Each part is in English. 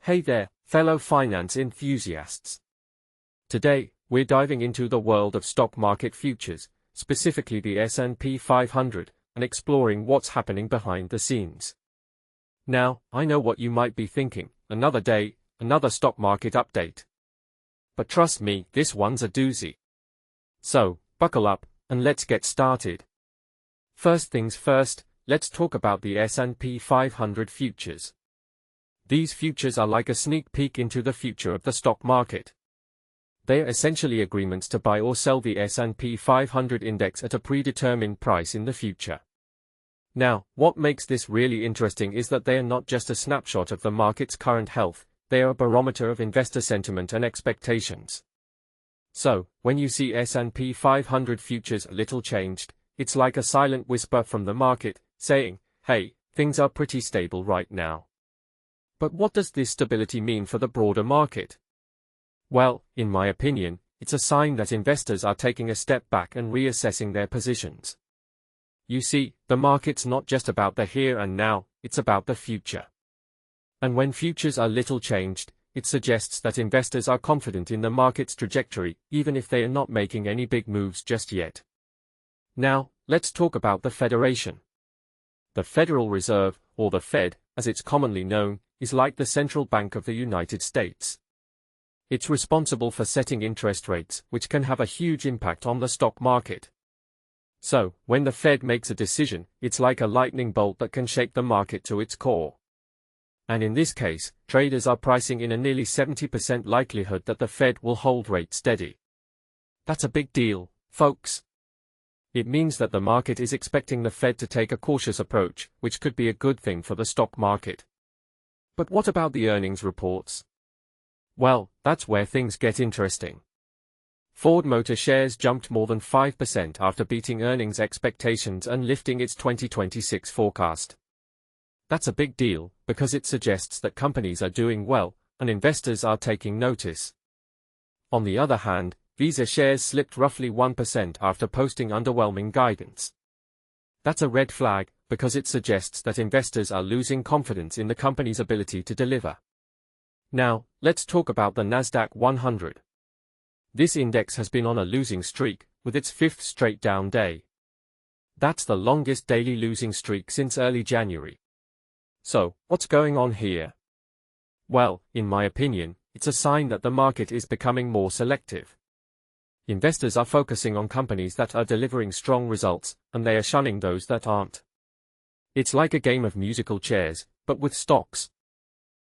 Hey there, fellow finance enthusiasts. Today, we're diving into the world of stock market futures, specifically the S&P 500, and exploring what's happening behind the scenes. Now, I know what you might be thinking, another day, another stock market update. But trust me, this one's a doozy. So, buckle up, and let's get started. First things first, let's talk about the S&P 500 futures. These futures are like a sneak peek into the future of the stock market. They are essentially agreements to buy or sell the S&P 500 index at a predetermined price in the future. Now, what makes this really interesting is that they are not just a snapshot of the market's current health, they are a barometer of investor sentiment and expectations. So, when you see S&P 500 futures a little changed, it's like a silent whisper from the market, saying, hey, things are pretty stable right now. But what does this stability mean for the broader market? Well, in my opinion, it's a sign that investors are taking a step back and reassessing their positions. You see, the market's not just about the here and now, it's about the future. And when futures are little changed, it suggests that investors are confident in the market's trajectory, even if they are not making any big moves just yet. Now, let's talk about the Federation. The Federal Reserve, or the Fed, as it's commonly known, is like the central bank of the United States. It's responsible for setting interest rates, which can have a huge impact on the stock market. So, when the Fed makes a decision, it's like a lightning bolt that can shake the market to its core. And in this case, traders are pricing in a nearly 70% likelihood that the Fed will hold rates steady. That's a big deal, folks. It means that the market is expecting the Fed to take a cautious approach, which could be a good thing for the stock market. But what about the earnings reports? Well, that's where things get interesting. Ford Motor shares jumped more than 5% after beating earnings expectations and lifting its 2026 forecast. That's a big deal, because it suggests that companies are doing well, and investors are taking notice. On the other hand, Visa shares slipped roughly 1% after posting underwhelming guidance. That's a red flag, because it suggests that investors are losing confidence in the company's ability to deliver. Now, let's talk about the Nasdaq 100. This index has been on a losing streak, with its fifth straight down day. That's the longest daily losing streak since early January. So, what's going on here? Well, in my opinion, it's a sign that the market is becoming more selective. Investors are focusing on companies that are delivering strong results, and they are shunning those that aren't. It's like a game of musical chairs, but with stocks.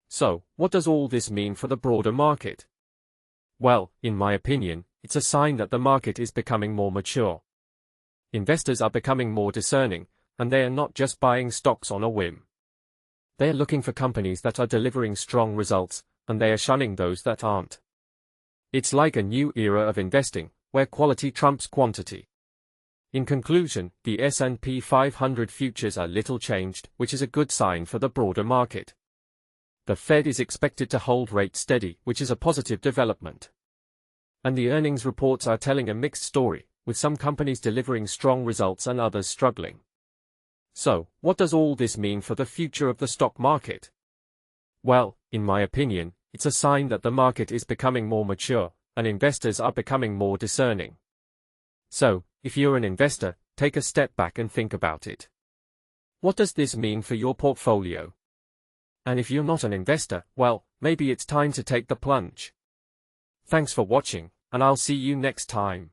So, what does all this mean for the broader market? Well, in my opinion, it's a sign that the market is becoming more mature. Investors are becoming more discerning, and they are not just buying stocks on a whim. They are looking for companies that are delivering strong results, and they are shunning those that aren't. It's like a new era of investing, where quality trumps quantity. In conclusion, the S&P 500 futures are little changed, which is a good sign for the broader market. The Fed is expected to hold rates steady, which is a positive development. And the earnings reports are telling a mixed story, with some companies delivering strong results and others struggling. So, what does all this mean for the future of the stock market? Well, in my opinion, it's a sign that the market is becoming more mature, and investors are becoming more discerning. So, if you're an investor, take a step back and think about it. What does this mean for your portfolio? And if you're not an investor, well, maybe it's time to take the plunge. Thanks for watching, and I'll see you next time.